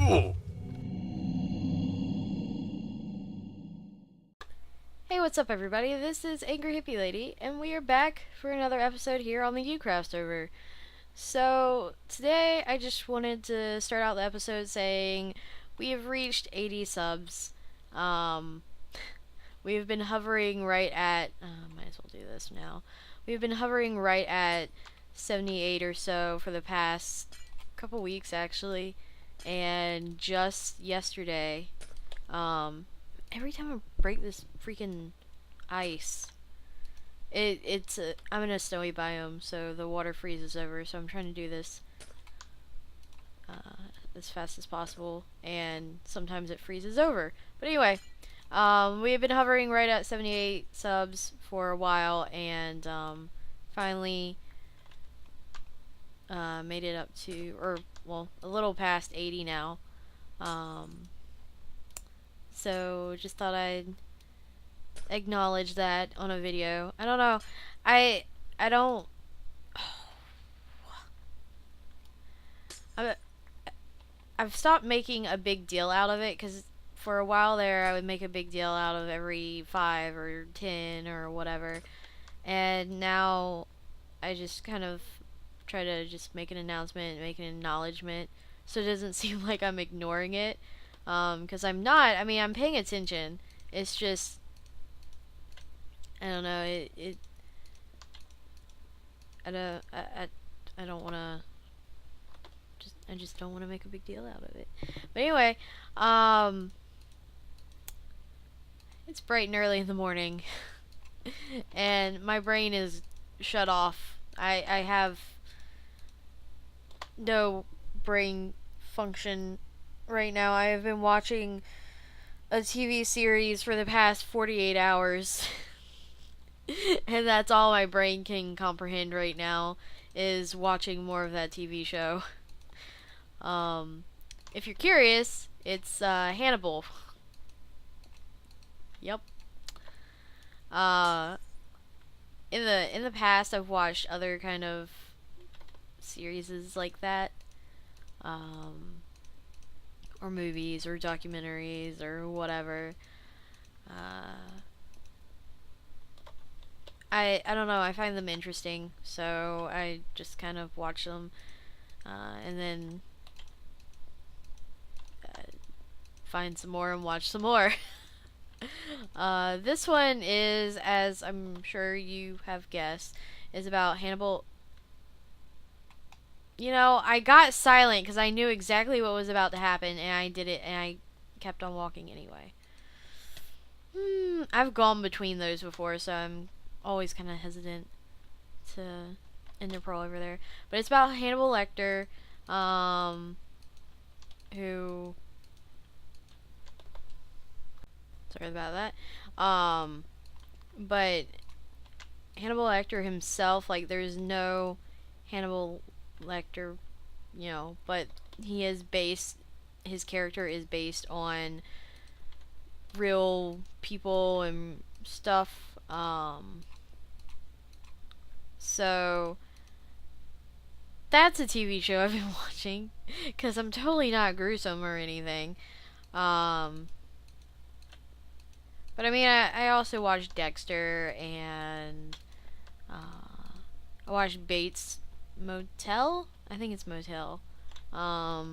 Hey, what's up everybody? This is Angryhippielady, and we are back for another episode here on the YouCraft server. So, today I just wanted to start out the episode saying we have reached 80 subs. We've been hovering right at, might as well do this now. We've been hovering right at 78 or so for the past couple weeks actually, and just yesterday, every time I break this freaking ice, I'm in a snowy biome, so the water freezes over. So I'm trying to do this as fast as possible, and sometimes it freezes over. But anyway, we have been hovering right at 78 subs for a while, and finally made it up to, or well, a little past 80 now. So just thought I'd acknowledge that on a video. I don't know. I don't. I've stopped making a big deal out of it, because for a while there I would make a big deal out of every 5 or 10 or whatever, and now I just kind of try to just make an announcement, make an acknowledgement, so it doesn't seem like I'm ignoring it. Because I'm not. I mean, I'm paying attention. It's just, I don't know. I don't want to. I just don't want to make a big deal out of it. But anyway, it's bright and early in the morning, and my brain is shut off. I have no brain function right now. I have been watching a TV series for the past 48 hours. And that's all my brain can comprehend right now, is watching more of that TV show. If you're curious, it's Hannibal. Yep. In the past, I've watched other kind of series like that, or movies or documentaries or whatever. I don't know. I find them interesting, so I just kind of watch them, and then find some more and watch some more. This one is, as I'm sure you have guessed, is about Hannibal. You know, I got silent because I knew exactly what was about to happen, and I did it, and I kept on walking anyway. I've gone between those before, so I'm always kind of hesitant to end the pearl over there. But it's about Hannibal Lecter, who... Sorry about that. But Hannibal Lecter himself, like, there's no Hannibal Lecter, you know, but he is based, his character is based on real people and stuff. So that's a TV show I've been watching, because I'm totally not gruesome or anything. But I mean, I also watched Dexter, and I watched Bates Motel? I think it's Motel. I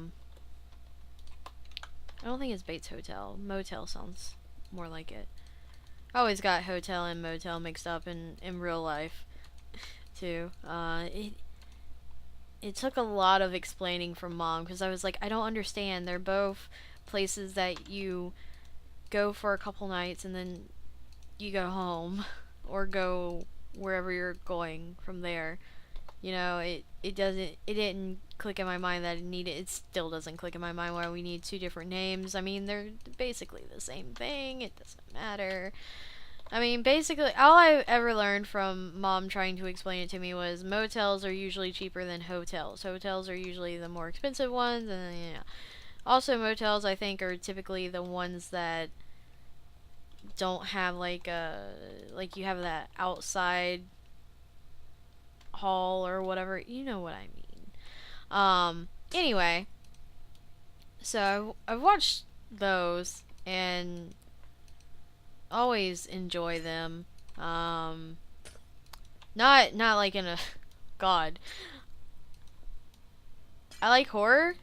don't think it's Bates Hotel. Motel sounds more like it. I always got hotel and motel mixed up in real life, too. It took a lot of explaining from Mom, because I was like, I don't understand. They're both places that you go for a couple nights and then you go home, or go wherever you're going from there. You know, it didn't click in my mind that it still doesn't click in my mind why we need two different names. I mean, they're basically the same thing. It doesn't matter. I mean, basically, all I ever learned from Mom trying to explain it to me was motels are usually cheaper than hotels. Hotels are usually the more expensive ones, and then, you know. Also, motels, I think, are typically the ones that don't have, like you have that outside hall or whatever. You know what I mean. Anyway, So I've watched those and always enjoy them. Um, not like in a God. I like horror.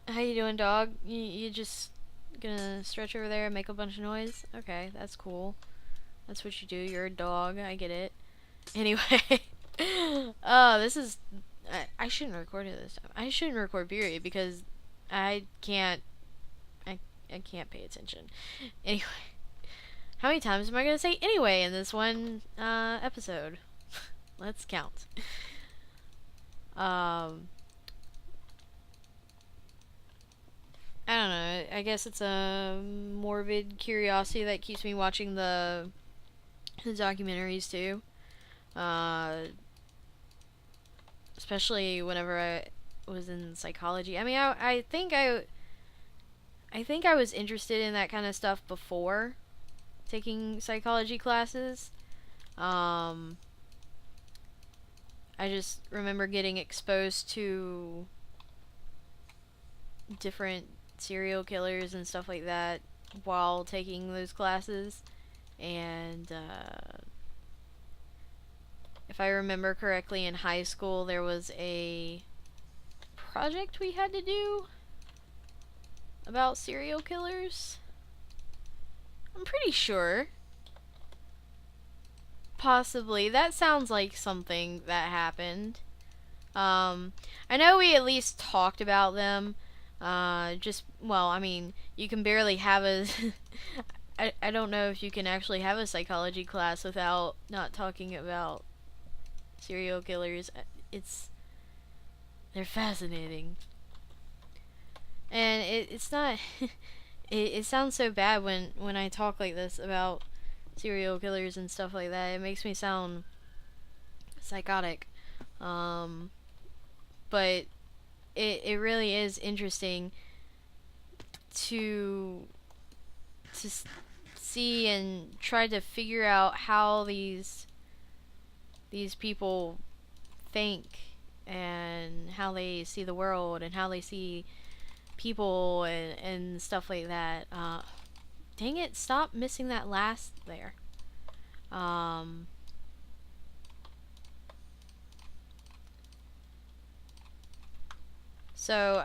How you doing, dog? You just gonna stretch over there and make a bunch of noise? Okay, that's cool. That's what you do. You're a dog. I get it. Anyway, this is. I shouldn't record it this time. I shouldn't record period because I can't. I I can't pay attention. Anyway, how many times am I gonna say anyway in this one episode? Let's count. Um, I don't know. I guess it's a morbid curiosity that keeps me watching the documentaries too. Uh, Especially whenever I was in psychology. I mean, I think I was interested in that kind of stuff before taking psychology classes. Um, I just remember getting exposed to different serial killers and stuff like that while taking those classes. And if I remember correctly, in high school there was a project we had to do about serial killers. I'm pretty sure. Possibly. That sounds like something that happened. I know we at least talked about them. Well, I mean, you can barely have a. I don't know if you can actually have a psychology class without not talking about serial killers. They're fascinating. And it's not. It sounds so bad when I talk like this about serial killers and stuff like that. It makes me sound psychotic. But it really is interesting to see and try to figure out how these people think and how they see the world and how they see people and stuff like that. Dang it, stop missing that last there. So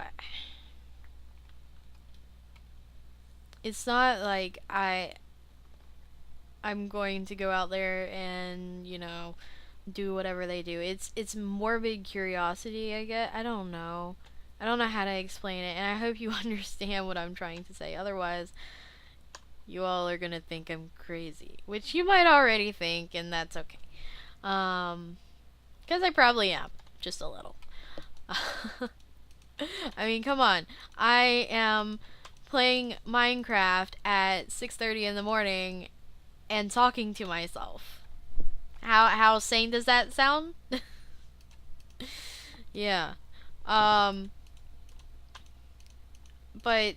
it's not like I'm going to go out there and, do whatever they do. It's morbid curiosity, I guess. I don't know. I don't know how to explain it, and I hope you understand what I'm trying to say. Otherwise, you all are gonna think I'm crazy, which you might already think, and that's okay. 'Cause I probably am, just a little. I mean, come on. I am playing Minecraft at 6:30 in the morning and talking to myself. How sane does that sound? Yeah. Um but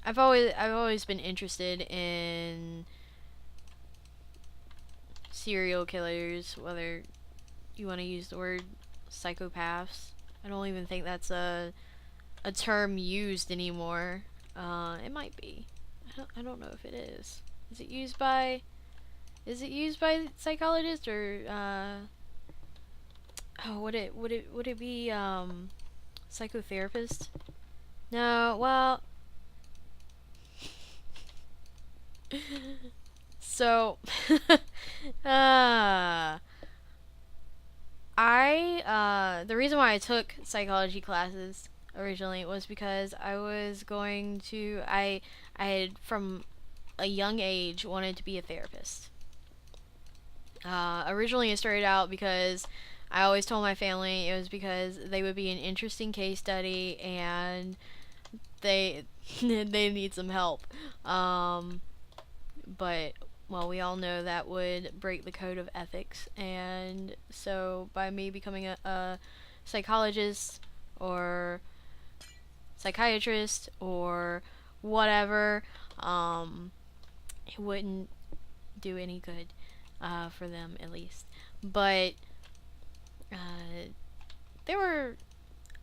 I've always been interested in serial killers, whether you want to use the word psychopaths. I don't even think that's a term used anymore. It might be. I don't know if it is. Is it used by psychologists or would it be psychotherapist? No, well, so the reason why I took psychology classes originally was because I had from a young age wanted to be a therapist. Originally it started out because I always told my family it was because they would be an interesting case study and they they need some help. But well, we all know that would break the code of ethics, and so by me becoming a psychologist or psychiatrist or whatever, it wouldn't do any good for them, at least. But there were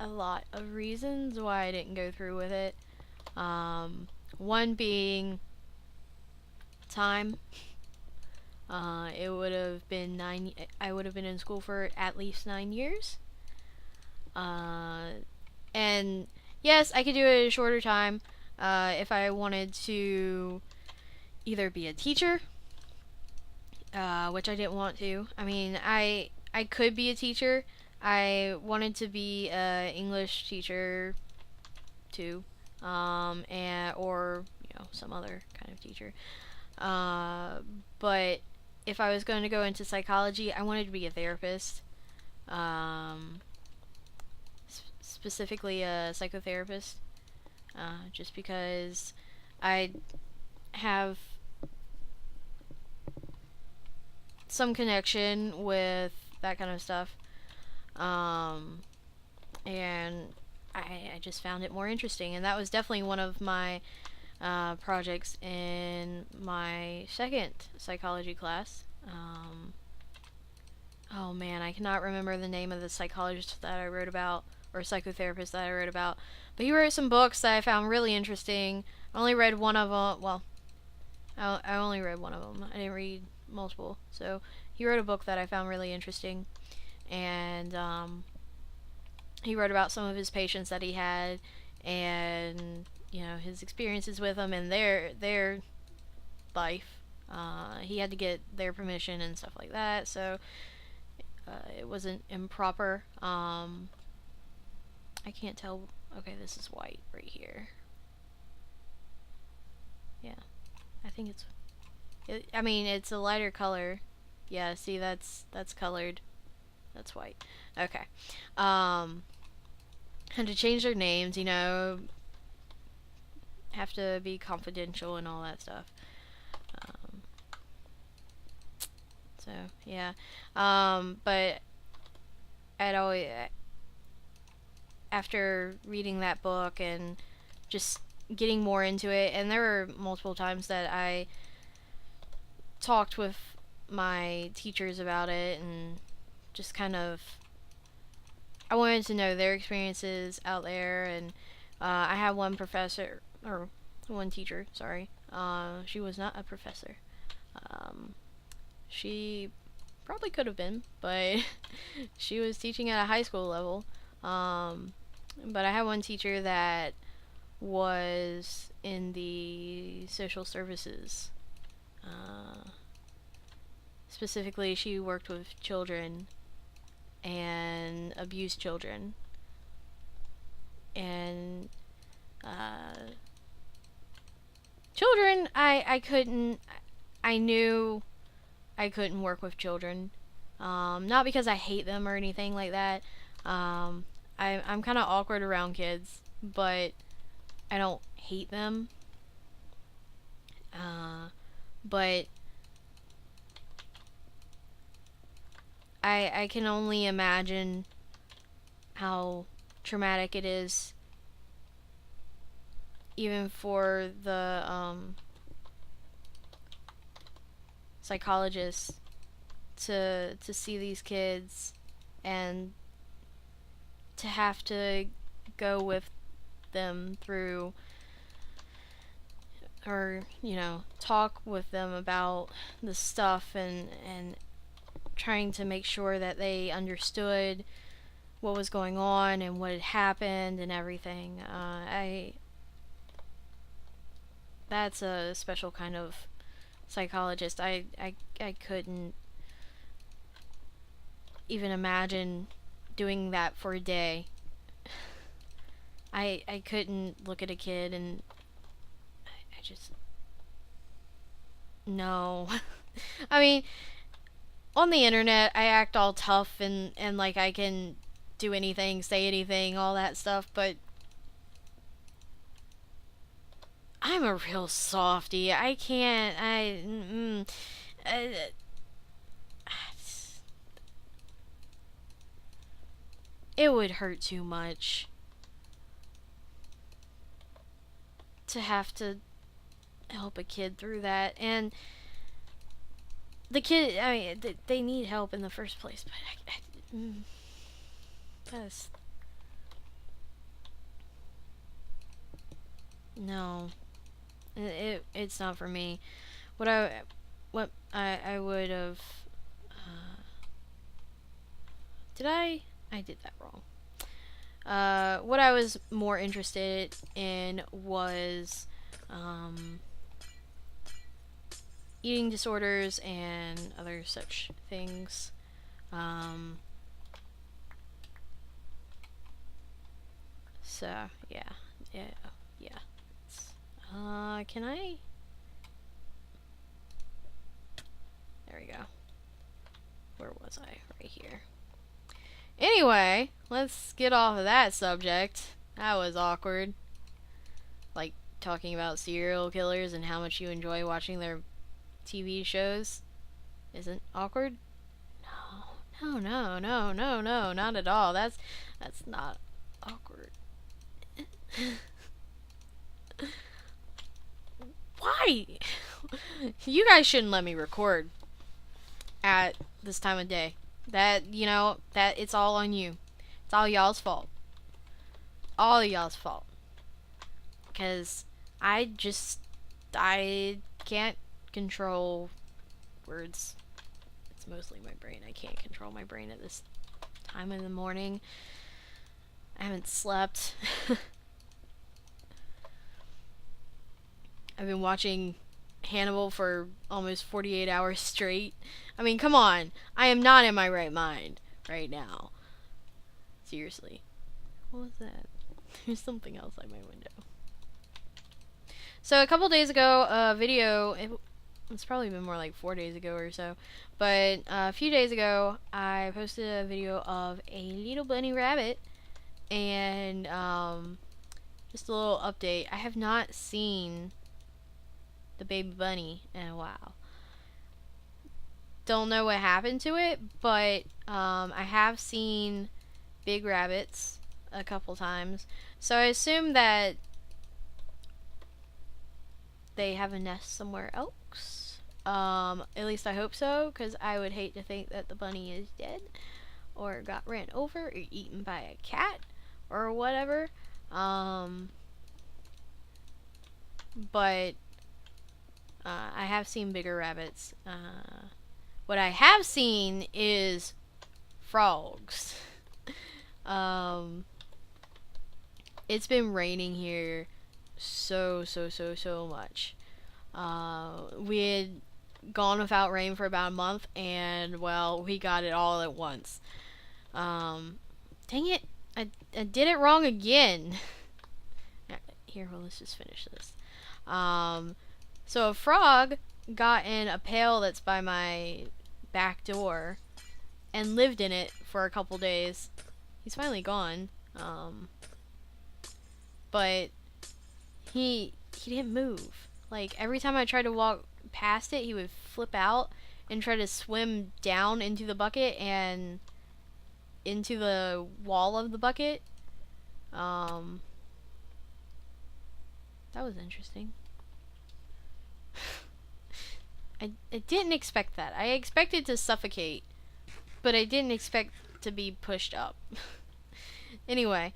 a lot of reasons why I didn't go through with it. One being time. It would have been I would have been in school for at least 9 years. And yes, I could do it in a shorter time if I wanted to either be a teacher, which I didn't want to. I mean, I could be a teacher. I wanted to be a English teacher too, and or some other kind of teacher. But if I was going to go into psychology, I wanted to be a therapist. Specifically a psychotherapist, just because I have some connection with that kind of stuff, and I just found it more interesting, and that was definitely one of my projects in my second psychology class. Oh man, I cannot remember the name of the psychologist that I wrote about, or psychotherapist that I wrote about, but he wrote some books that I found really interesting. I only read one of them. Well, I only read one of them. I didn't read multiple. So he wrote a book that I found really interesting, and he wrote about some of his patients that he had, and his experiences with them and their life. He had to get their permission and stuff like that, so it wasn't improper. I can't tell. Okay, this is white right here. Yeah, I think I mean, it's a lighter color. Yeah, see, that's colored. That's white. Okay. Had to change their names, have to be confidential and all that stuff. So yeah. But I'd always, after reading that book and just getting more into it, and there were multiple times that I talked with my teachers about it, and just kind of, I wanted to know their experiences out there. And I had one professor, or one teacher, sorry. She was not a professor. She probably could have been, but she was teaching at a high school level. But I had one teacher that was in the social services. Specifically, she worked with children and abused children. And children, I knew I couldn't work with children. Not because I hate them or anything like that. I'm kind of awkward around kids, but I don't hate them. But I can only imagine how traumatic it is, even for the psychologists, to see these kids and to have to go with them through, or talk with them about the stuff, and trying to make sure that they understood what was going on and what had happened and everything. That's a special kind of psychologist. I couldn't even imagine doing that for a day. I couldn't look at a kid and I just, no. I mean, on the internet I act all tough and like I can do anything, say anything, all that stuff, but I'm a real softie. I can't. It would hurt too much to have to help a kid through that. And the kid, I mean, they need help in the first place, but that's, No, it's not for me. What I would have. Did I did that wrong. What I was more interested in was eating disorders and other such things. So yeah. Can I? There we go. Where was I? Right here. Anyway, let's get off of that subject. That was awkward. Like, talking about serial killers and how much you enjoy watching their TV shows isn't awkward? No, not at all. That's not awkward. Why? You guys shouldn't let me record at this time of day. That it's all on you. It's all y'all's fault. All y'all's fault. Because I can't control words. It's mostly my brain. I can't control my brain at this time in the morning. I haven't slept. I've been watching Hannibal for almost 48 hours straight. I mean, come on. I am not in my right mind right now. Seriously. What was that? There's something else on my window. So a couple days ago, a video, it's probably been more like 4 days ago or so, but a few days ago, I posted a video of a little bunny rabbit, and just a little update. I have not seen the baby bunny in a while. Don't know what happened to it, but I have seen big rabbits a couple times, so I assume that they have a nest somewhere else. At least I hope so, because I would hate to think that the bunny is dead, or got ran over, or eaten by a cat, or whatever. But I have seen bigger rabbits. What I have seen is frogs. It's been raining here so much. We had gone without rain for about a month, and well, we got it all at once. Dang it, I did it wrong again. Here, well, let's just finish this. So a frog got in a pail that's by my back door and lived in it for a couple days. He's finally gone. But he didn't move. Like, every time I tried to walk past it, he would flip out and try to swim down into the bucket and into the wall of the bucket. That was interesting. I didn't expect that. I expected to suffocate, but I didn't expect to be pushed up. Anyway,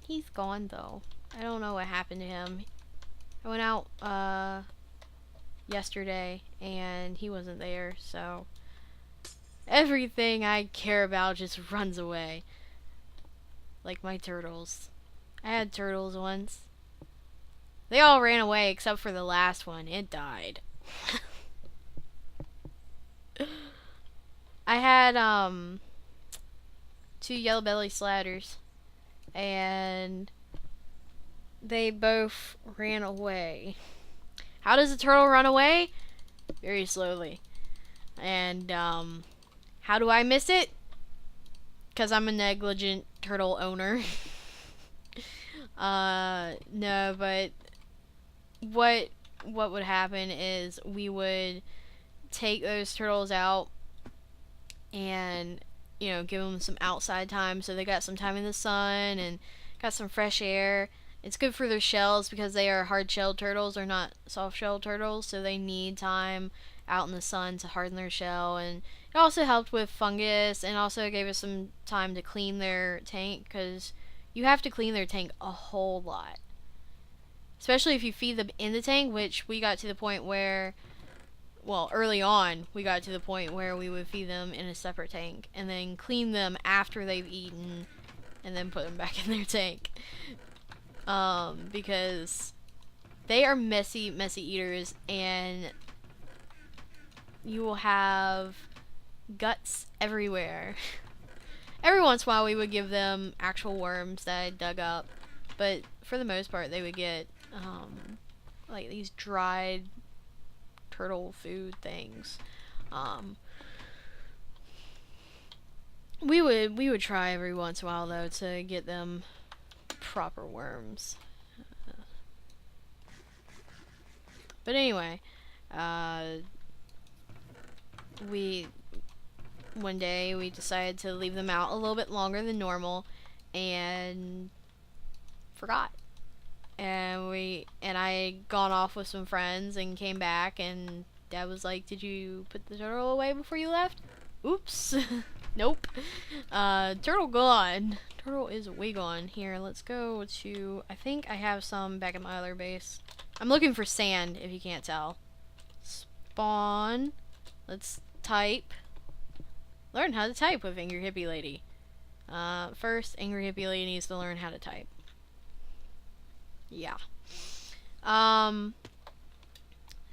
he's gone though. I don't know what happened to him. I went out yesterday and he wasn't there, so everything I care about just runs away. Like my turtles. I had turtles once. They all ran away except for the last one. It died. I had 2 yellow belly slatters, and they both ran away. How does a turtle run away? Very slowly. And how do I miss it? Because I'm a negligent turtle owner. No, but what would happen is we would take those turtles out and, you know, give them some outside time so they got some time in the sun and got some fresh air. It's good for their shells because they are hard-shelled turtles. They're not soft-shelled turtles, so they need time out in the sun to harden their shell. And it also helped with fungus, and also gave us some time to clean their tank, because you have to clean their tank a whole lot. Especially if you feed them in the tank, which we got to the point where, well, early on, we got to the point where we would feed them in a separate tank and then clean them after they've eaten and then put them back in their tank. Because they are messy eaters, and you will have guts everywhere. Every once in a while we would give them actual worms that I dug up, but for the most part they would get like these dried turtle food things. We would try every once in a while though to get them proper worms. But anyway, one day we decided to leave them out a little bit longer than normal and forgot. And I had gone off with some friends and came back, and Dad was like, "Did you put the turtle away before you left?" Oops. Nope. Turtle gone. Turtle is way gone. Here, let's go to, I think I have some back at my other base. I'm looking for sand, if you can't tell. Spawn. Let's type. Learn how to type with Angryhippielady. First, Angryhippielady needs to learn how to type. Yeah.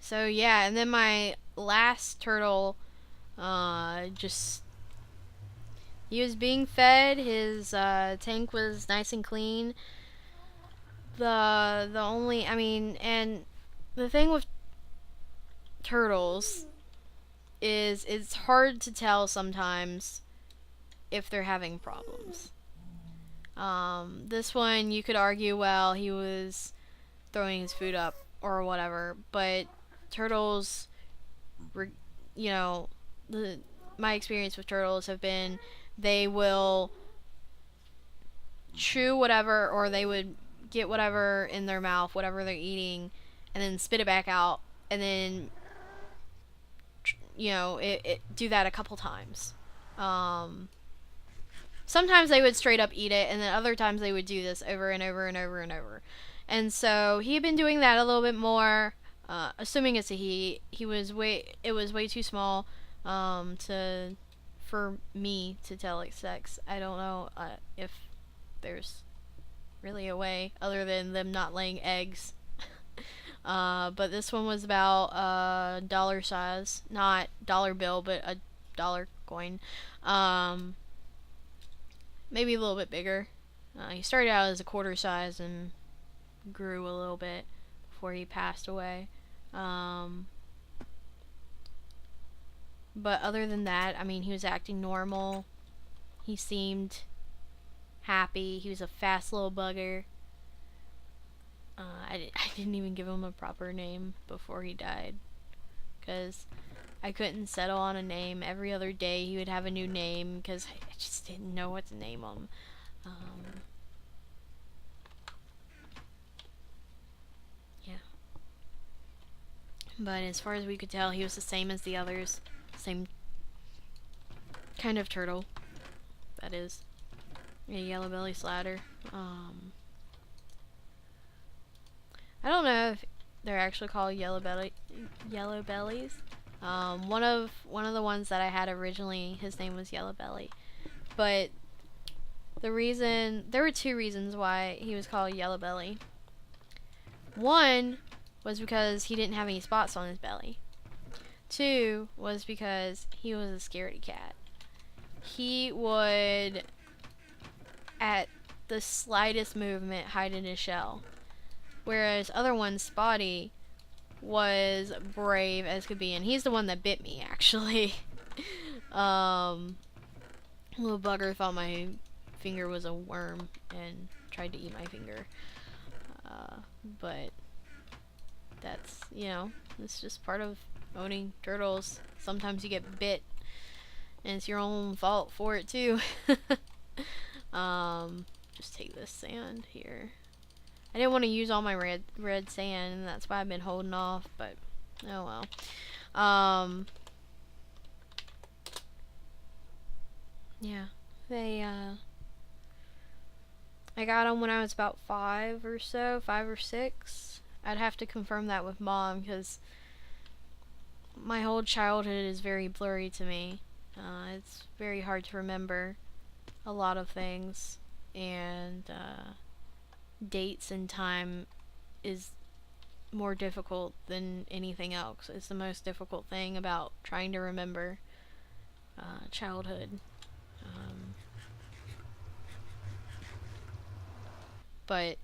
So yeah, and then my last turtle, he was being fed. His tank was nice and clean. The thing with turtles is it's hard to tell sometimes if they're having problems. This one you could argue, well, he was throwing his food up or whatever, but turtles, my experience with turtles have been they will chew whatever, or they would get whatever in their mouth, whatever they're eating, and then spit it back out, and then do that a couple times. Sometimes they would straight up eat it, and then other times they would do this over and over and over and over. And so he had been doing that a little bit more. Assuming it's a he, it was way too small for me to tell it's sex. I don't know if there's really a way other than them not laying eggs. But this one was about dollar size, not dollar bill, but a dollar coin. Maybe a little bit bigger. He started out as a quarter size and grew a little bit before he passed away. But other than that, I mean, he was acting normal. He seemed happy. He was a fast little bugger. I didn't even give him a proper name before he died, because I couldn't settle on a name. Every other day he would have a new name because I just didn't know what to name him. Yeah. But as far as we could tell, he was the same as the others. Same kind of turtle, that is. A yellow belly slider. I don't know if they're actually called yellow bellies. One of the ones that I had originally, his name was Yellow Belly, but there were two reasons why he was called Yellow Belly. One was because he didn't have any spots on his belly. Two was because he was a scaredy cat. He would, at the slightest movement, hide in his shell. Whereas other one, Spotty, was brave as could be, and he's the one that bit me, actually. Little bugger thought my finger was a worm and tried to eat my finger. But that's, it's just part of owning turtles. Sometimes you get bit, and it's your own fault for it, too. Just take this sand here. I didn't want to use all my red sand, and that's why I've been holding off, but oh well. Yeah, I got them when I was about 5 or so, 5 or 6. I'd have to confirm that with Mom because my whole childhood is very blurry to me. It's very hard to remember a lot of things, and dates and time is more difficult than anything else. It's the most difficult thing about trying to remember childhood. But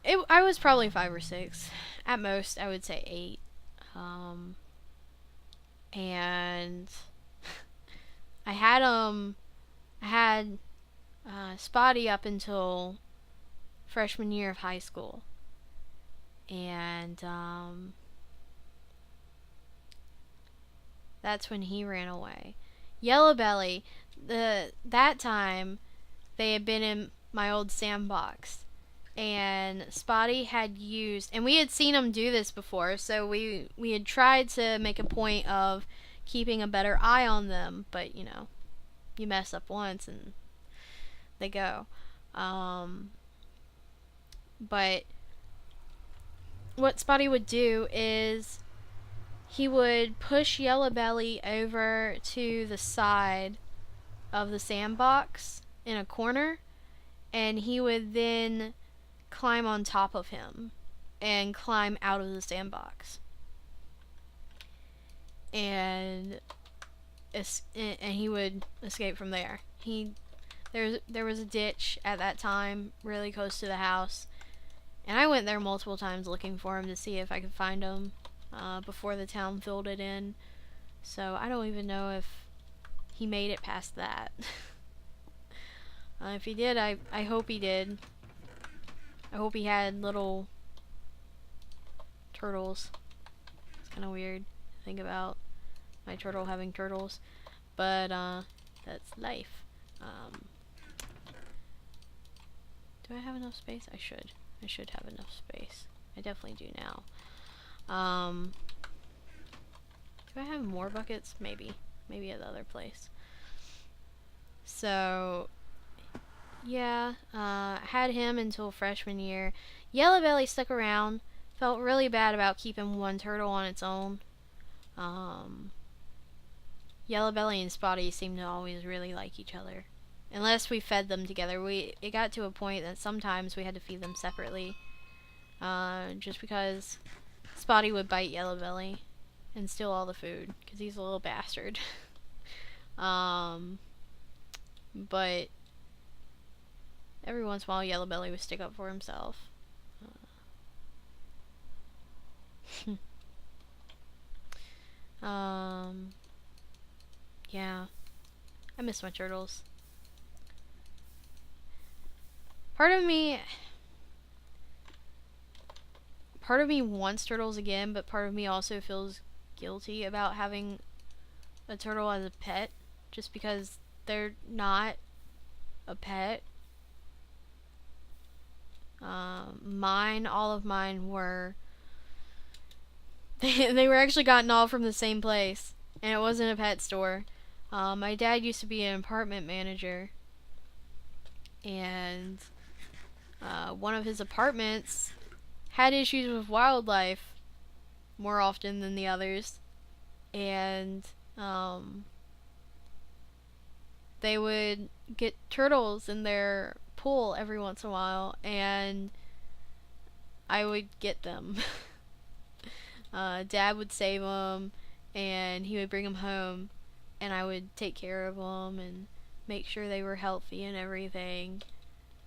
I was probably 5 or 6. At most, I would say 8. And I had Spotty up until freshman year of high school, and that's when he ran away. Yellow Belly, that time they had been in my old sandbox, and Spotty had used, and we had seen him do this before, so we had tried to make a point of keeping a better eye on them, but you know, you mess up once and they go. But what Spotty would do is he would push Yellow Belly over to the side of the sandbox in a corner, and he would then climb on top of him and climb out of the sandbox. And he would escape from there. There was a ditch at that time really close to the house, and I went there multiple times looking for him to see if I could find him before the town filled it in. So I don't even know if he made it past that. If he did, I hope he did. I hope he had little turtles. It's kind of weird to think about my turtle having turtles, but that's life. Do I have enough space? I should have enough space. I definitely do now. Do I have more buckets? Maybe at the other place. So yeah, had him until freshman year. Yellow Belly stuck around. Felt really bad about keeping one turtle on its own. Yellow Belly and Spotty seemed to always really like each other, unless we fed them together. It got to a point that sometimes we had to feed them separately, just because Spotty would bite Yellow Belly and steal all the food because he's a little bastard. But every once in a while, Yellow Belly would stick up for himself. Yeah, I miss my turtles. Part of me wants turtles again, but part of me also feels guilty about having a turtle as a pet, just because they're not a pet. All of mine were, they were actually gotten all from the same place, and it wasn't a pet store. My dad used to be an apartment manager, and one of his apartments had issues with wildlife more often than the others, and they would get turtles in their pool every once in a while, and I would get them. Dad would save them, and he would bring them home, and I would take care of them and make sure they were healthy and everything.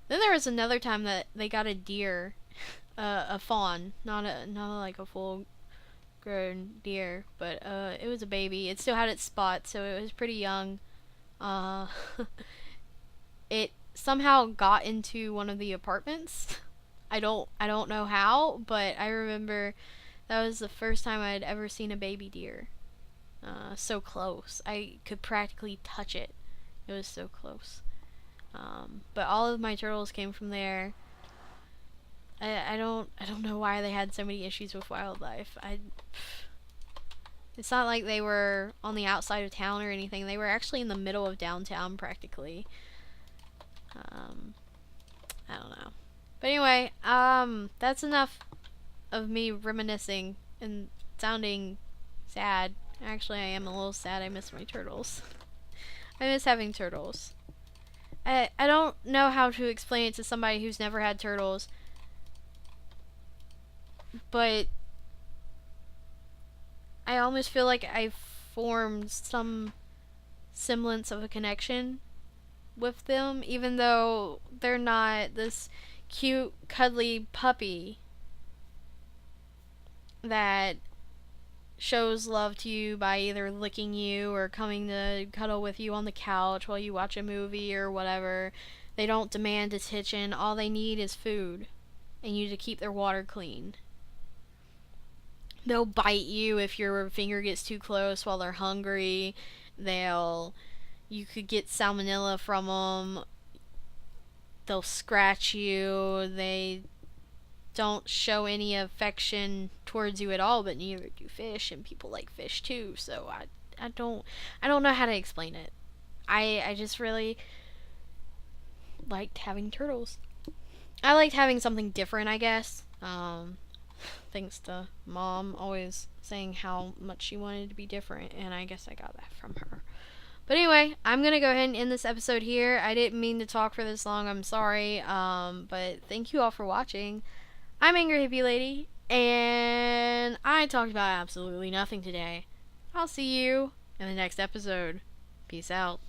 Then there was another time that they got a deer, a fawn, not like a full grown deer, but it was a baby. It still had its spots, so it was pretty young. It somehow got into one of the apartments. I don't know how, but I remember that was the first time I had ever seen a baby deer. So close. I could practically touch it. It was so close. But all of my turtles came from there. I don't know why they had so many issues with wildlife. It's not like they were on the outside of town or anything. They were actually in the middle of downtown practically. Um, I don't know. But anyway, that's enough of me reminiscing and sounding sad. Actually, I am a little sad. I miss my turtles. I miss having turtles. I don't know how to explain it to somebody who's never had turtles, but I almost feel like I've formed some semblance of a connection with them, even though they're not this cute, cuddly puppy that shows love to you by either licking you or coming to cuddle with you on the couch while you watch a movie or whatever. They don't demand attention. All they need is food and you to keep their water clean. They'll bite you if your finger gets too close while they're hungry. You could get salmonella from them. They'll scratch you. They don't show any affection towards you at all, but neither do fish, and people like fish too. So I don't know how to explain it. I just really liked having turtles. I liked having something different, I guess. Thanks to Mom always saying how much she wanted to be different, and I guess I got that from her. But anyway, I'm gonna go ahead and end this episode here. I didn't mean to talk for this long. I'm sorry. But thank you all for watching. I'm Angryhippielady, and I talked about absolutely nothing today. I'll see you in the next episode. Peace out.